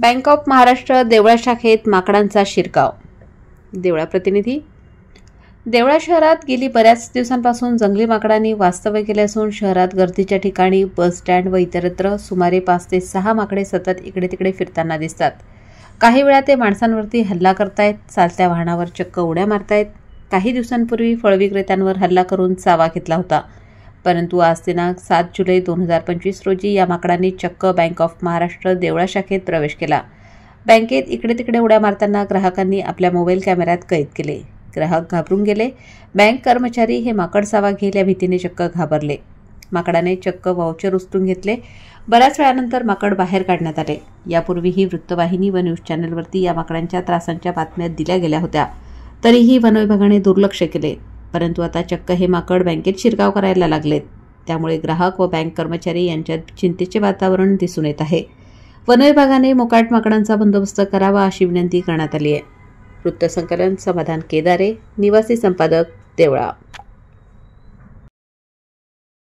Bank of Maharashtra Deola शाखेत माकडांचा शिरकाव। देवळा प्रतिनिधी। देवळा शहरात गेली बऱ्याच दिवसांपासून जंगली माकडांनी वास्तव्य केले असून शहरात गर्दीच्या ठिकाणी, बस स्टँड व इतरत्र सुमारे 5 ते 6 माकडे सतत इकडे तिकडे फिरताना दिसतात। काही वेळा ते माणसांवरती हल्ला करतायत, चालत्या वाहनावर चक्क उड्या मारतायत। काही दिवसांपूर्वी फळ विक्रेत्यांवर हल्ला करून चावा घेतला होता। परंतु आज दिनांक 7 जुलै 2025 रोजी या माकडांनी चक्क बँक ऑफ महाराष्ट्र देवळा शाखेत प्रवेश केला। बँकेत इकडे तिकडे उड्या मारताना ग्राहकांनी आपल्या मोबाईल कॅमेऱ्यात कैद केले। ग्राहक घाबरून गेले। बँक कर्मचारी हे माकड चावा घेईल या भीतीने चक्क घाबरले। माकडाने चक्क वाउचर उचलून घेतले। बऱ्याच वेळानंतर माकड बाहेर काढण्यात आले। यापूर्वीही वृत्तवाहिनी व न्यूज चॅनलवरती या माकडांच्या त्रासांच्या बातम्या दिल्या गेल्या होत्या, तरीही वन विभागाने दुर्लक्ष केले। परंतु आता चक्क हे माकड बँकेत शिरकाव करायला लागलेत। त्यामुळे ग्राहक व बँक कर्मचारी यांच्यात चिंतेचे वातावरण दिसून येत आहे। वन विभागाने मोकाट माकडांचा बंदोबस्त करावा अशी विनंती करण्यात आली आहे। वृत्तसंकलन समाधान केदारे, निवासी संपादक, देवळा।